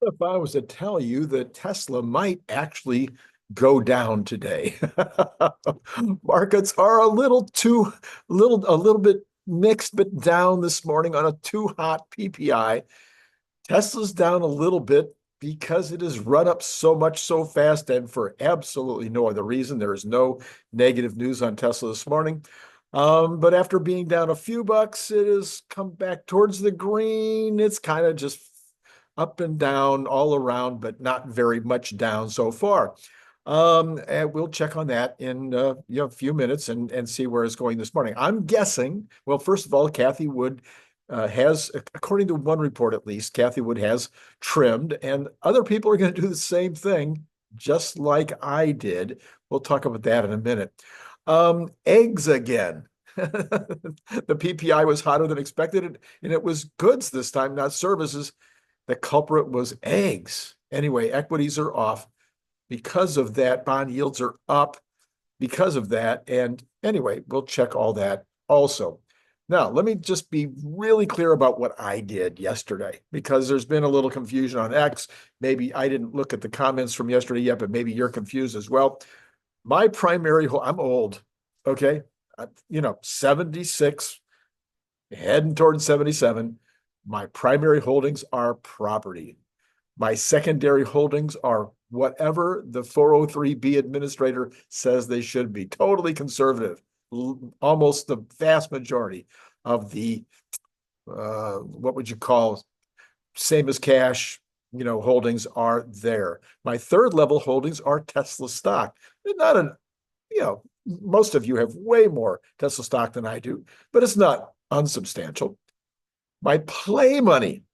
If I was to tell you that Tesla might actually go down today, markets are a little bit mixed, but down this morning on a too hot PPI. Tesla's down a little bit because it has run up so much so fast and for absolutely no other reason. There is no negative news on Tesla this morning. But after being down a few bucks, it has come back towards the green. It's kind of just up and down all around, but not very much down so far. And we'll check on that in a few minutes and see where it's going this morning. I'm guessing, well, first of all, Cathie Wood has, according to one report at least, Cathie Wood has trimmed, and other people are going to do the same thing, just like I did. We'll talk about that in a minute. Eggs again. The PPI was hotter than expected, and it was goods this time, not services. The culprit was eggs. Anyway, equities are off because of that. Bond yields are up because of that. And anyway, we'll check all that also. Now, let me just be really clear about what I did yesterday, because there's been a little confusion on X. Maybe I didn't look at the comments from yesterday yet, but maybe you're confused as well. My primary, I'm old, okay? 76, heading towards 77. My primary holdings are property. My secondary holdings are whatever the 403(b) administrator says they should be. Totally conservative. Almost the vast majority of the, what would you call, same as cash, holdings are there. My third level holdings are Tesla stock. They're not most of you have way more Tesla stock than I do, but it's not unsubstantial. My play money,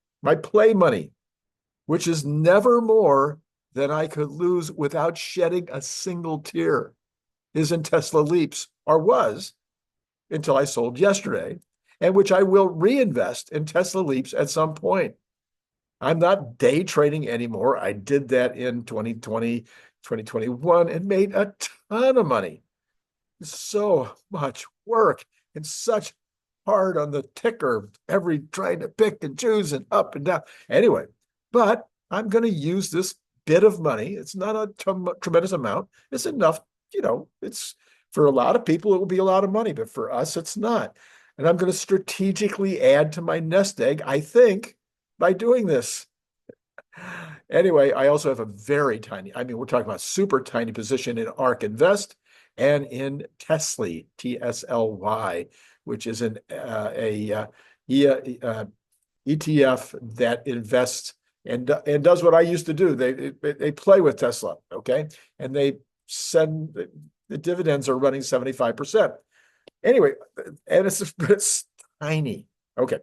which is never more than I could lose without shedding a single tear, is in Tesla Leaps, or was until I sold yesterday, and which I will reinvest in Tesla Leaps at some point. I'm not day trading anymore. I did that in 2020, 2021, and made a ton of money. So much work and such hard on the ticker, every trying to pick and choose and up and down. Anyway, but I'm going to use this bit of money. It's not a tremendous amount. It's enough, it's for a lot of people, it will be a lot of money, but for us, it's not. And I'm going to strategically add to my nest egg, I think, by doing this. Anyway, I also have a very tiny, we're talking about super tiny position in ARK Invest and in Tesla, TSLY, which is ETF that invests and does what I used to do. They play with Tesla, okay, and they send the dividends are running 75%. Anyway, and it's tiny. Okay.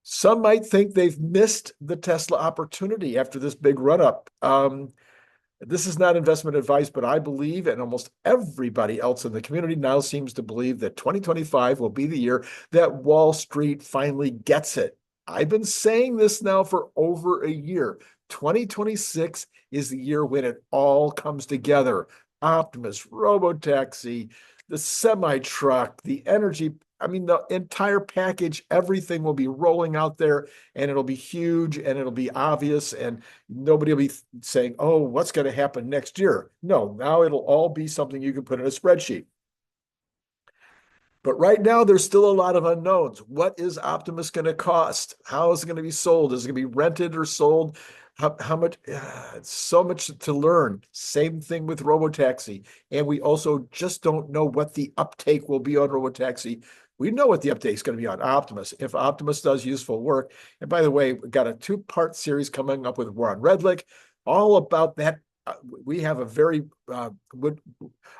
Some might think they've missed the Tesla opportunity after this big run up. This is not investment advice, but I believe, and almost everybody else in the community now seems to believe, that 2025 will be the year that Wall Street finally gets it. I've been saying this now for over a year. 2026 is the year when it all comes together. Optimus, Robotaxi, the semi-truck, the energy, the entire package, everything will be rolling out there, and it'll be huge and it'll be obvious, and nobody will be saying, oh, what's going to happen next year? No, now it'll all be something you can put in a spreadsheet. But right now, there's still a lot of unknowns. What is Optimus going to cost? How is it going to be sold? Is it going to be rented or sold? How much? So much to learn. Same thing with Robotaxi. And we also just don't know what the uptake will be on Robotaxi. We know what the uptake is going to be on Optimus, if Optimus does useful work. And by the way, we've got a 2-part series coming up with Warren Redlick, all about that. We have a very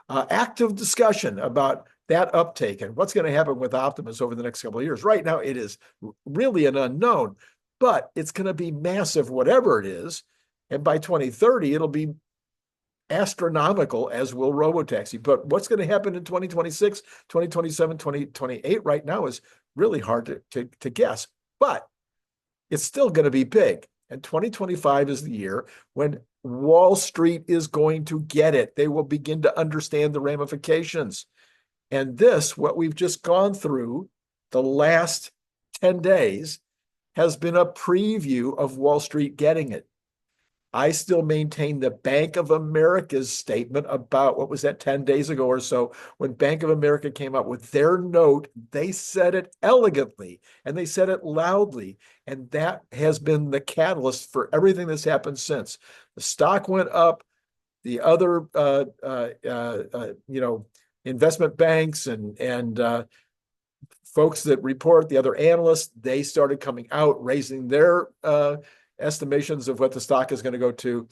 active discussion about that uptake and what's going to happen with Optimus over the next couple of years. Right now, it is really an unknown, but it's going to be massive, whatever it is. And by 2030, it'll be astronomical, as will Robotaxi. But what's going to happen in 2026, 2027, 2028 right now is really hard to guess. But it's still going to be big. And 2025 is the year when Wall Street is going to get it. They will begin to understand the ramifications. And this, what we've just gone through the last 10 days, has been a preview of Wall Street getting it. I still maintain the Bank of America's statement about, what was that, 10 days ago or so, when Bank of America came out with their note, they said it elegantly and they said it loudly. And that has been the catalyst for everything that's happened since. The stock went up, the other, investment banks and folks that report, the other analysts, they started coming out, raising their estimations of what the stock is going to go to.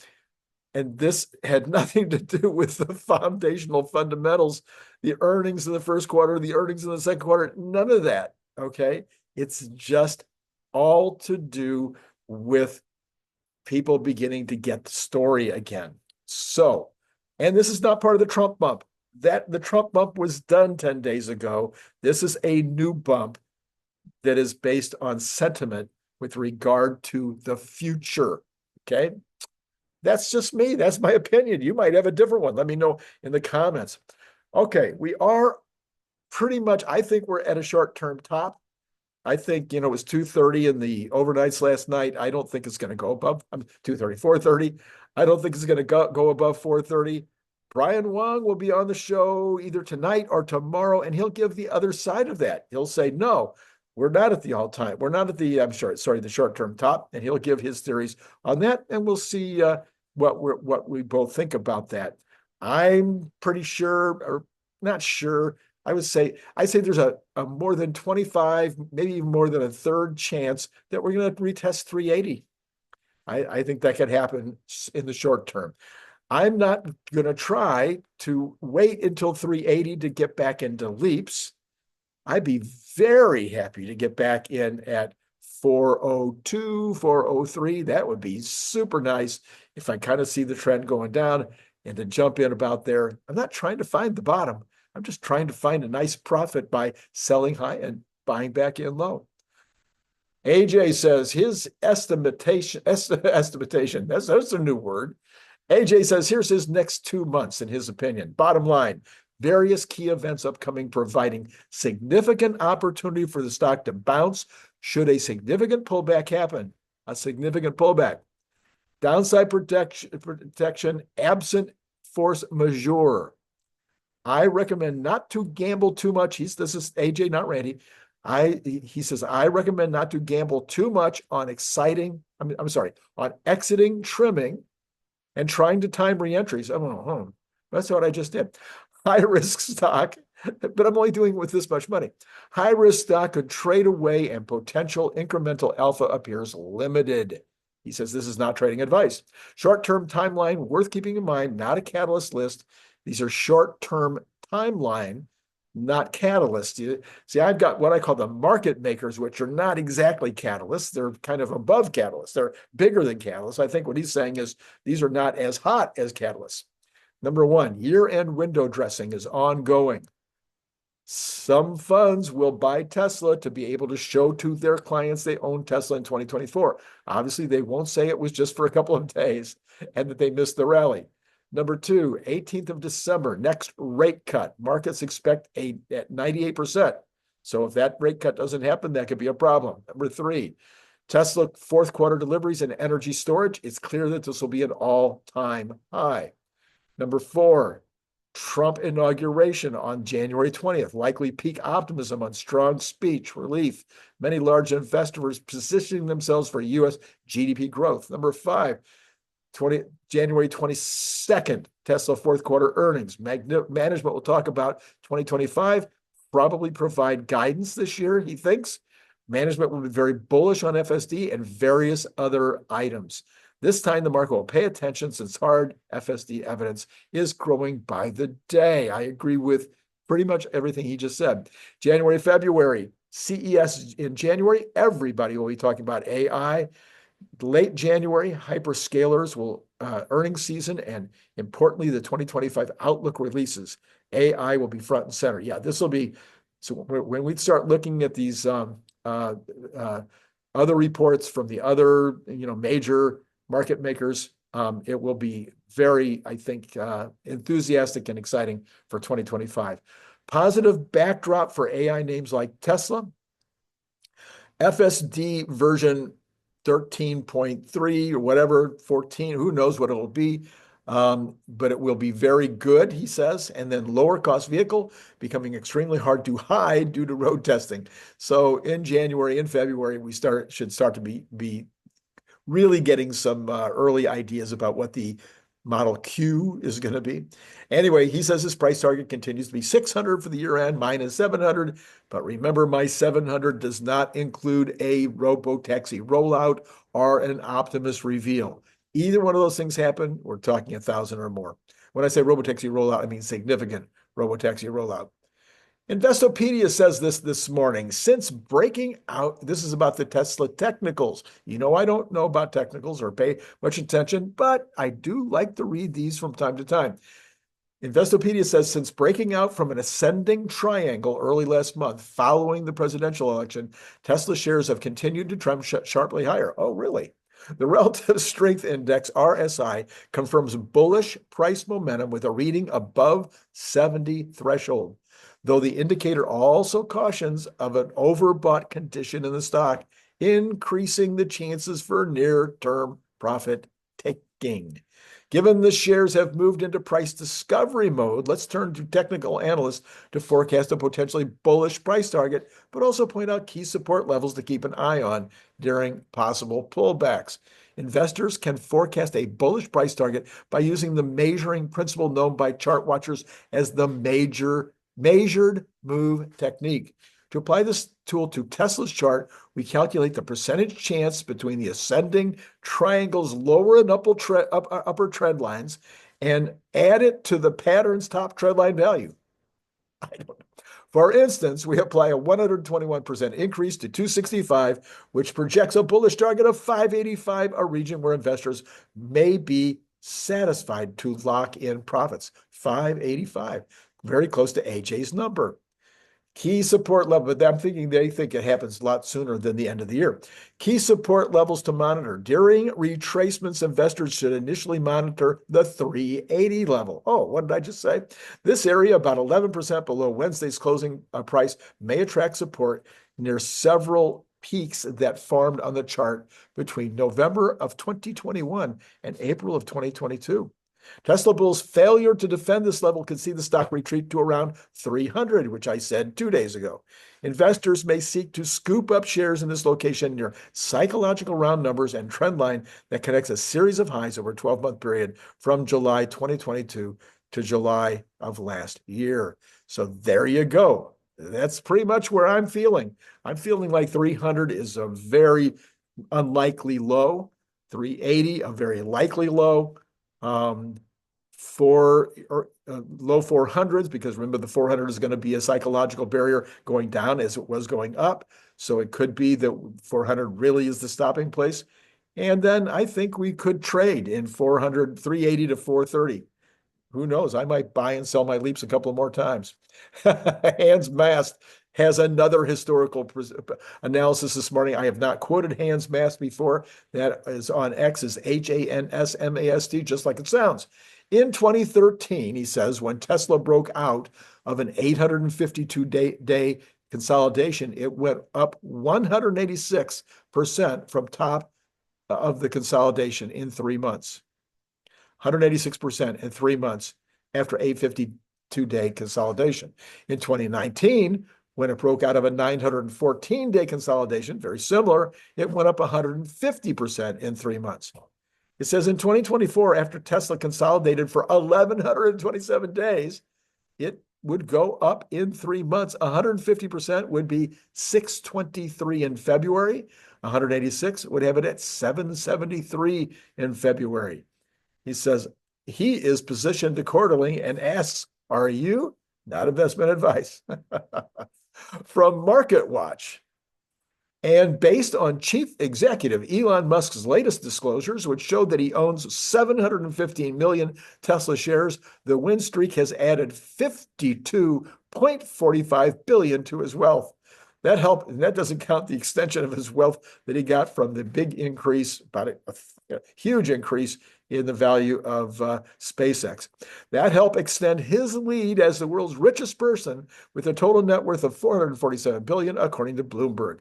And this had nothing to do with the foundational fundamentals, the earnings in the first quarter, the earnings in the second quarter, none of that. Okay. It's just all to do with people beginning to get the story again. So, and this is not part of the Trump bump. The Trump bump was done 10 days ago. This is a new bump that is based on sentiment with regard to the future. Okay. That's just me. That's my opinion. You might have a different one. Let me know in the comments. Okay. We are pretty much, I think we're at a short-term top. I think, it was 230 in the overnights last night. I don't think it's going to go above 230, 430. I don't think it's going to go above 430. Brian Wang will be on the show either tonight or tomorrow, and he'll give the other side of that. He'll say, no, we're not at the all-time. We're not at the, the short-term top, and he'll give his theories on that, and we'll see what we both think about that. I'm pretty sure, or not sure, I say there's a more than 25, maybe even more than a third chance that we're going to retest 380. I think that could happen in the short term. I'm not going to try to wait until 380 to get back into leaps. I'd be very happy to get back in at 402, 403. That would be super nice if I kind of see the trend going down and to jump in about there. I'm not trying to find the bottom. I'm just trying to find a nice profit by selling high and buying back in low. AJ says his estimation, that's a new word. AJ says here's his next 2 months in his opinion. Bottom line, various key events upcoming providing significant opportunity for the stock to bounce should a significant pullback happen, a significant pullback. Downside protection absent force majeure. I recommend not to gamble too much. This is AJ, not Randy. He says, I recommend not to gamble too much on on exiting, trimming, and trying to time reentries. That's what I just did. High risk stock, but I'm only doing it with this much money. High risk stock could trade away and potential incremental alpha appears limited. He says this is not trading advice. Short-term timeline worth keeping in mind, not a catalyst list. These are short-term timeline, not catalysts. See, I've got what I call the market makers, which are not exactly catalysts. They're kind of above catalysts. They're bigger than catalysts. I think what he's saying is these are not as hot as catalysts. Number one, year-end window dressing is ongoing. Some funds will buy Tesla to be able to show to their clients they own Tesla in 2024. Obviously, they won't say it was just for a couple of days and that they missed the rally. Number two, 18th of December, next rate cut. Markets expect at 98%. So if that rate cut doesn't happen, that could be a problem. Number three, Tesla fourth quarter deliveries and energy storage. It's clear that this will be an all-time high. Number four, Trump inauguration on January 20th. Likely peak optimism on strong speech relief. Many large investors positioning themselves for U.S. GDP growth. Number five, January 22nd, Tesla fourth quarter earnings. Management will talk about 2025, probably provide guidance this year, he thinks. Management will be very bullish on FSD and various other items. This time, the market will pay attention since hard FSD evidence is growing by the day. I agree with pretty much everything he just said. January, February, CES in January, everybody will be talking about AI. Late January, hyperscalers will earnings season, and importantly, the 2025 outlook releases. AI will be front and center. Yeah, this will be, so when we start looking at these other reports from the other major market makers, it will be very, I think, enthusiastic and exciting for 2025. Positive backdrop for AI names like Tesla. FSD version 13.3 or whatever, 14, who knows what it'll be. But it will be very good, he says. And then lower cost vehicle becoming extremely hard to hide due to road testing. So in January and February, we should start to be really getting some early ideas about what the Model Q is going to be. Anyway, he says his price target continues to be 600 for the year end, mine is 700. But remember, my 700 does not include a robotaxi rollout or an Optimus reveal. Either one of those things happen, we're talking 1,000 or more. When I say robotaxi rollout, I mean significant robotaxi rollout. Investopedia says this morning, since breaking out, this is about the Tesla technicals. You know, I don't know about technicals or pay much attention, but I do like to read these from time to time. Investopedia says, since breaking out from an ascending triangle early last month following the presidential election, Tesla shares have continued to trend sharply higher. Oh, really? The Relative Strength Index, RSI, confirms bullish price momentum with a reading above 70 threshold, though the indicator also cautions of an overbought condition in the stock, increasing the chances for near-term profit taking. Given the shares have moved into price discovery mode, let's turn to technical analysts to forecast a potentially bullish price target, but also point out key support levels to keep an eye on during possible pullbacks. Investors can forecast a bullish price target by using the measuring principle known by chart watchers as the measured move technique. To apply this tool to Tesla's chart, we calculate the percentage chance between the ascending triangle's lower and upper trend lines and add it to the pattern's top trend line value. I don't know. For instance, we apply a 121% increase to 265, which projects a bullish target of 585, a region where investors may be satisfied to lock in profits. 585, very close to AJ's number. Key support level, but I'm thinking they think it happens a lot sooner than the end of the year. Key support levels to monitor. During retracements, investors should initially monitor the 380 level. Oh, what did I just say? This area, about 11% below Wednesday's closing price, may attract support near several peaks that formed on the chart between November of 2021 and April of 2022. Tesla bulls' failure to defend this level could see the stock retreat to around 300, which I said 2 days ago. Investors may seek to scoop up shares in this location near psychological round numbers and trend line that connects a series of highs over a 12-month period from July 2022 to July of last year. So there you go. That's pretty much where I'm feeling. I'm feeling like 300 is a very unlikely low, 380 a very likely low. Low 400s, because remember the 400 is going to be a psychological barrier going down as it was going up. So it could be that 400 really is the stopping place. And then I think we could trade in 400, 380 to 430. Who knows? I might buy and sell my leaps a couple of more times. Hans Mast has another historical analysis this morning. I have not quoted Hans Mast before. That is on X, is HANSMAST, just like it sounds. In 2013, he says, when Tesla broke out of an 852-day consolidation, it went up 186% from top of the consolidation in 3 months. 186% in 3 months after 852-day consolidation. In 2019, when it broke out of a 914-day consolidation, very similar, it went up 150% in 3 months. It says in 2024, after Tesla consolidated for 1,127 days, it would go up in 3 months. 150% would be 623 in February. 186 would have it at 773 in February. He says he is positioned accordingly and asks, are you? Not investment advice. From MarketWatch. And based on Chief Executive Elon Musk's latest disclosures, which showed that he owns 715 million Tesla shares, the win streak has added 52.45 billion to his wealth. That helped, and that doesn't count the extension of his wealth that he got from the big increase, about a huge increase in the value of SpaceX. That helped extend his lead as the world's richest person with a total net worth of 447 billion, according to Bloomberg.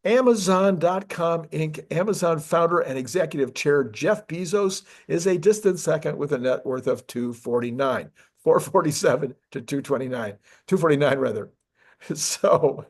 Amazon.com Inc. Amazon founder and executive chair Jeff Bezos is a distant second with a net worth of 249, 447 to 229, 249 rather. So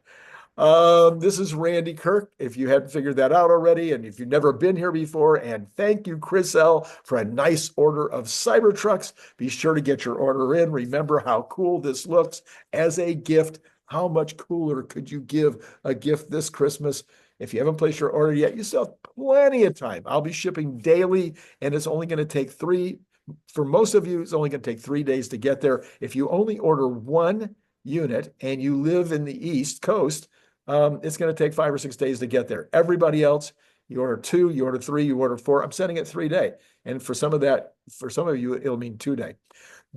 this is Randy Kirk, if you hadn't figured that out already, and if you've never been here before. And thank you, Chris L., for a nice order of Cybertrucks. Be sure to get your order in. Remember how cool this looks as a gift. How much cooler could you give a gift this Christmas? If you haven't placed your order yet, you still have plenty of time. I'll be shipping daily, and it's only going to take for most of you, it's only going to take 3 days to get there. If you only order one unit and you live in the East Coast, it's going to take 5 or 6 days to get there. Everybody else, you order 2, you order 3, you order 4. I'm sending it 3-day. And for some of you, it'll mean 2-day.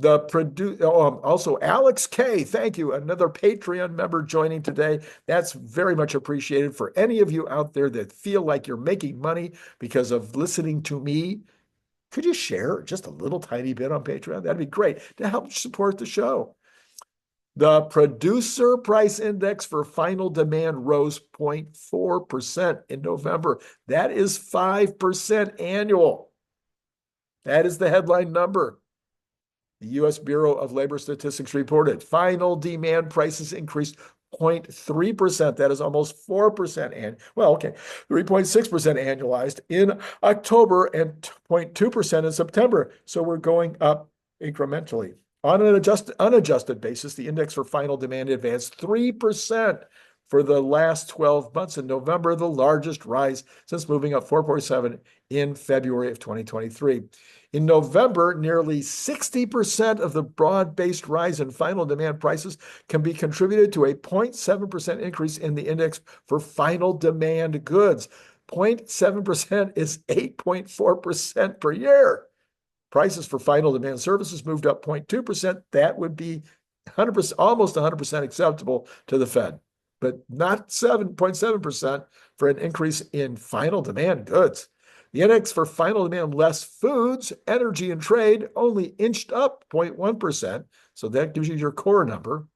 Also, Alex K, thank you. Another Patreon member joining today. That's very much appreciated. For any of you out there that feel like you're making money because of listening to me, could you share just a little tiny bit on Patreon? That'd be great to help support the show. The producer price index for final demand rose 0.4% in November. That is 5% annual. That is the headline number. The U.S. Bureau of Labor Statistics reported final demand prices increased 0.3%. That is almost 4%. 3.6% annualized in October and 0.2% in September. So we're going up incrementally. On an unadjusted basis, the index for final demand advanced 3% for the last 12 months in November, the largest rise since moving up 4.7 in February of 2023. In November, nearly 60% of the broad-based rise in final demand prices can be contributed to a 0.7% increase in the index for final demand goods. 0.7% is 8.4% per year. Prices for final demand services moved up 0.2%. That would be 100%, almost 100% acceptable to the Fed, but not 7.7% for an increase in final demand goods. The index for final demand less foods, energy, and trade only inched up 0.1%. So that gives you your core number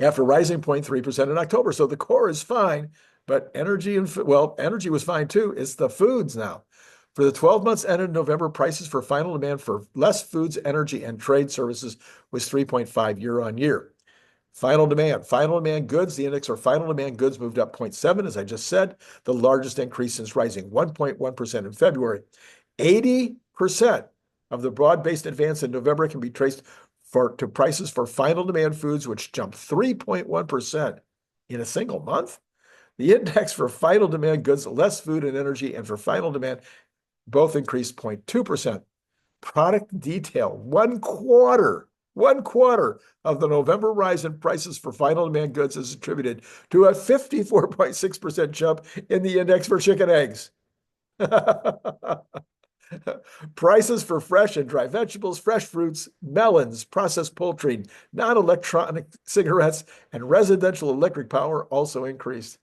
after rising 0.3% in October. So the core is fine, but energy was fine too. It's the foods now. For the 12 months ended November, prices for final demand for less foods, energy, and trade services was 3.5 year on year. Final demand goods, the index for final demand goods moved up 0.7, as I just said, the largest increase since rising 1.1% in February. 80% of the broad-based advance in November can be traced to prices for final demand foods, which jumped 3.1% in a single month. The index for final demand goods, less food and energy, and for final demand both increased 0.2%. Product detail, one quarter of the November rise in prices for final demand goods is attributed to a 54.6% jump in the index for chicken eggs. Prices for fresh and dry vegetables, fresh fruits, melons, processed poultry, non-electronic cigarettes, and residential electric power also increased.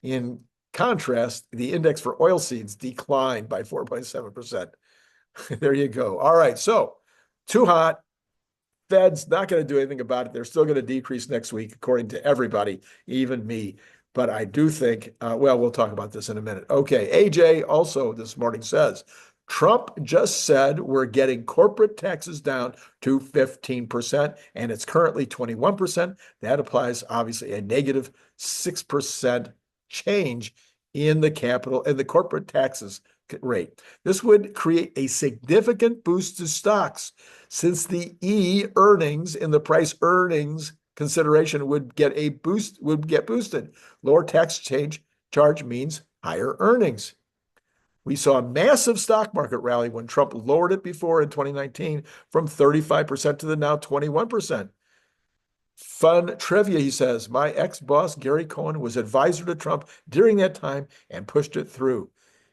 In contrast, the index for oilseeds declined by 4.7%. There you go. All right, so too hot. Fed's not going to do anything about it. They're still going to decrease next week, according to everybody, even me. But I do think, we'll talk about this in a minute. Okay, AJ also this morning says, Trump just said we're getting corporate taxes down to 15%, and it's currently 21%. That applies, obviously, a negative 6% change in the corporate taxes rate. This would create a significant boost to stocks since the earnings in the price earnings consideration would get boosted. Lower tax charge means higher earnings. We saw a massive stock market rally when Trump lowered it before in 2019 from 35% to the now 21%. Fun trivia, he says, my ex-boss, Gary Cohn, was advisor to Trump during that time and pushed it through.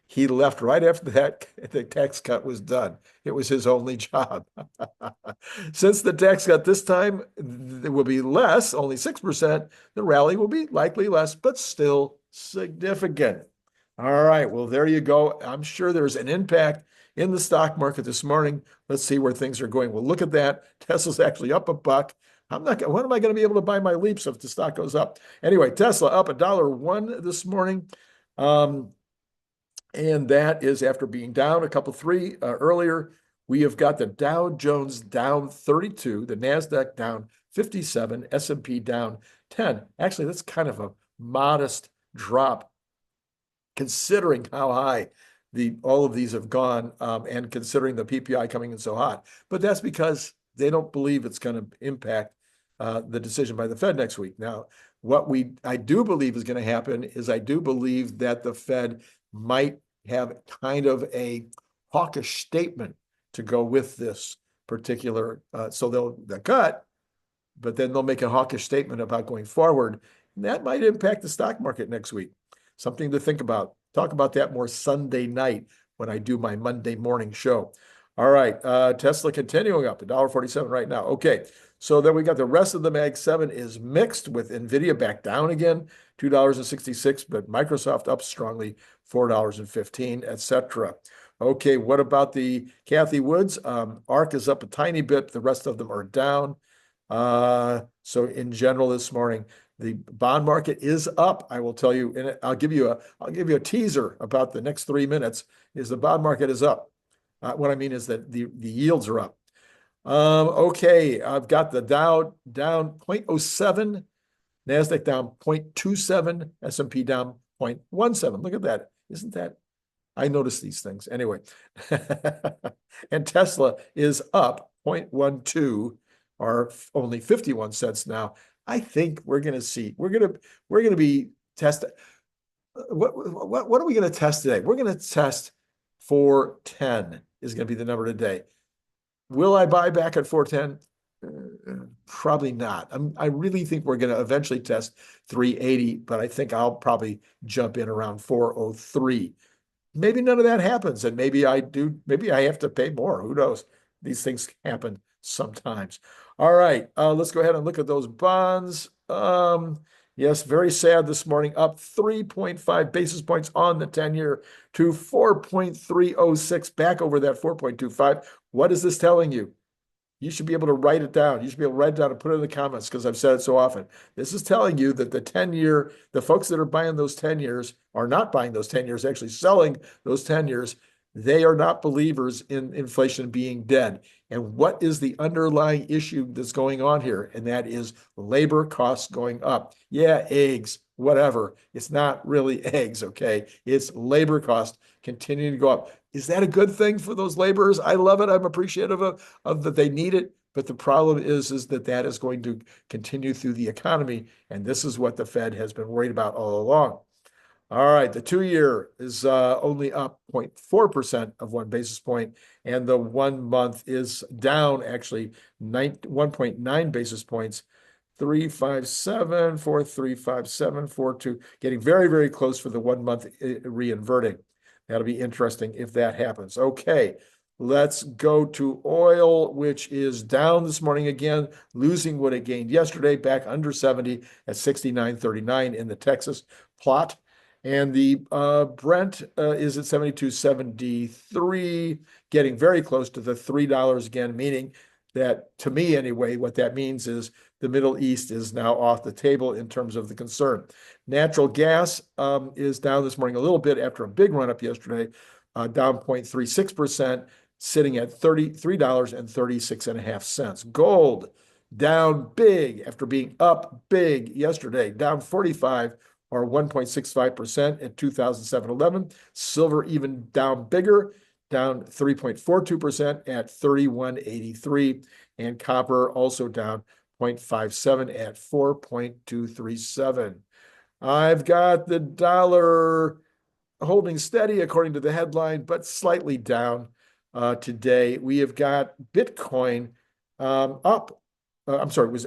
He left right after that the tax cut was done. It was his only job. Since the tax cut this time it will be less, only 6%, the rally will be likely less, but still significant. All right, well, there you go. I'm sure there's an impact in the stock market this morning. Let's see where things are going. We'll look at that. Tesla's actually up $1. When am I going to be able to buy my leaps if the stock goes up? Anyway, Tesla up $1.01 this morning. And that is after being down a couple three earlier. We have got the Dow Jones down 32, the NASDAQ down 57, S&P down 10. Actually, that's kind of a modest drop considering how high all of these have gone, and considering the PPI coming in so hot. But that's because they don't believe it's going to impact the decision by the Fed next week. Now, what I do believe is going to happen is I do believe that the Fed might have kind of a hawkish statement to go with this particular. So they'll cut, but then they'll make a hawkish statement about going forward. And that might impact the stock market next week. Something to think about. Talk about that more Sunday night when I do my Monday morning show. All right, Tesla continuing up, $1.47 right now. Okay, so then we got the rest of the Mag 7 is mixed with NVIDIA back down again, $2.66, but Microsoft up strongly, $4.15, etc. Okay, what about the Cathie Woods? ARK is up a tiny bit. The rest of them are down. So in general this morning, the bond market is up. I will tell you, and I'll give you a teaser about the next 3 minutes. Is the bond market is up. What I mean is that the yields are up. Okay, I've got the Dow down 0.07, NASDAQ down 0.27, S&P down 0.17. Look at that. Isn't that? I notice these things. Anyway, and Tesla is up 0.12, or only 51 cents now. I think we're going to see. We're going to be tested. What are we going to test today? We're going to test 410 is going to be the number today. Will I buy back at 410? Probably not. I really think we're going to eventually test 380, but I think I'll probably jump in around 403. Maybe none of that happens, and maybe I do. Maybe I have to pay more. Who knows? These things happen sometimes. All right, let's go ahead and look at those bonds. Yes, very sad this morning, up 3.5 basis points on the 10-year to 4.306, back over that 4.25. What is this telling you? You should be able to write it down. You should be able to write it down and put it in the comments because I've said it so often. This is telling you that the 10-year, the folks that are buying those 10 years are not buying those 10 years, actually selling those 10 years. They are not believers in inflation being dead. And what is the underlying issue that's going on here? And that is labor costs going up. Yeah, eggs, whatever. It's not really eggs, okay? It's labor costs continuing to go up. Is that a good thing for those laborers? I love it. I'm appreciative of that they need it. But the problem is that is going to continue through the economy. And this is what the Fed has been worried about all along. All right, the 2-year is only up 0.4% of 1 basis point, and the 1 month is down actually 1.9 basis points, 357, 4357, 42, getting very, very close for the 1 month reinverting. That'll be interesting if that happens. Okay, let's go to oil, which is down this morning again, losing what it gained yesterday, back under 70 at 69.39 in the Texas plot. And the Brent is at 72.73, getting very close to the $3 again, meaning that, to me anyway, what that means is the Middle East is now off the table in terms of the concern. Natural gas is down this morning a little bit after a big run up yesterday, down 0.36%, sitting at $33.36.5. Gold down big after being up big yesterday, down 45 or 1.65% at 2,711. Silver even down bigger, down 3.42% at 31.83. And copper also down 0.57 at 4.237. I've got the dollar holding steady according to the headline, but slightly down today. We have got Bitcoin up. I'm sorry,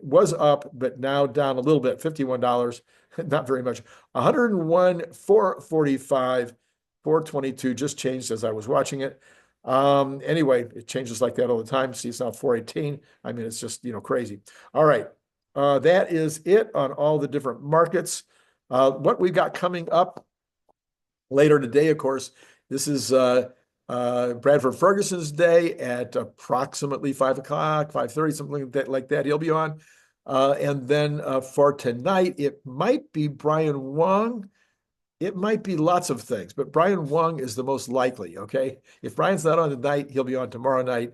was up, but now down a little bit, $51. Not very much. 101, 445, 422 just changed as I was watching it. Anyway, it changes like that all the time. See, it's now 418. I mean, it's just, crazy. All right. That is it on all the different markets. What we've got coming up later today, of course, this is Bradford Ferguson's day at approximately 5 o'clock, 5:30, something like that. He'll be on. And then for tonight, it might be Brian Wang. It might be lots of things, but Brian Wang is the most likely. Okay, if Brian's not on tonight, he'll be on tomorrow night.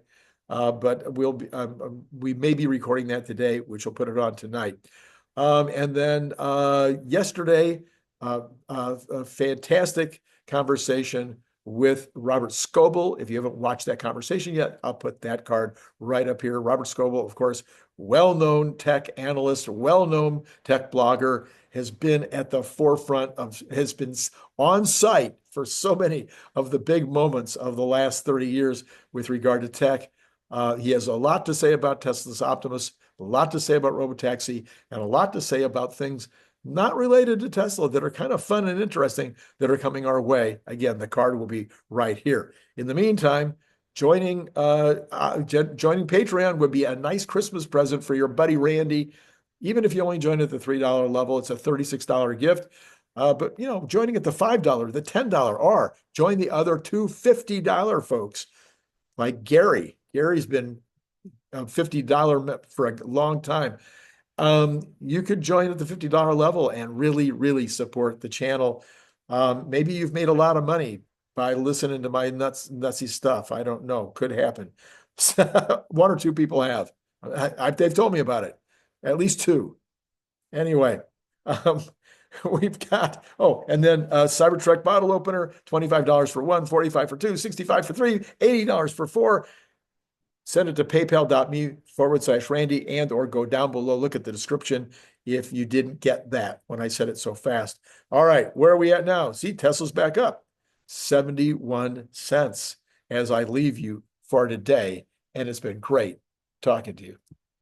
But we may be recording that today, which will put it on tonight. And then yesterday, a fantastic conversation with Robert Scoble. If you haven't watched that conversation yet, I'll put that card right up here. Robert Scoble, of course, well-known tech analyst, well-known tech blogger, has been at the forefront of, has been on site for so many of the big moments of the last 30 years with regard to tech. He has a lot to say about Tesla's Optimus, a lot to say about Robotaxi, and a lot to say about things not related to Tesla that are kind of fun and interesting that are coming our way. Again, the card will be right here. In the meantime, joining Patreon would be a nice Christmas present for your buddy Randy. Even if you only join at the $3 level, it's a $36 gift. But, you know, joining at the $5, the $10, or join the other two $50 folks like Gary. Gary's been $50 for a long time. You could join at the $50 level and really, really support the channel. Maybe you've made a lot of money by listening to my nutsy stuff. I don't know. Could happen. One or two people have. They've told me about it. At least two. Anyway, we've got, and then Cybertruck Bottle Opener, $25 for one, $45 for two, $65 for three, $80 for four. Send it to paypal.me/Randy and or go down below. Look at the description if you didn't get that when I said it so fast. All right, where are we at now? See, Tesla's back up 71 cents as I leave you for today. And it's been great talking to you.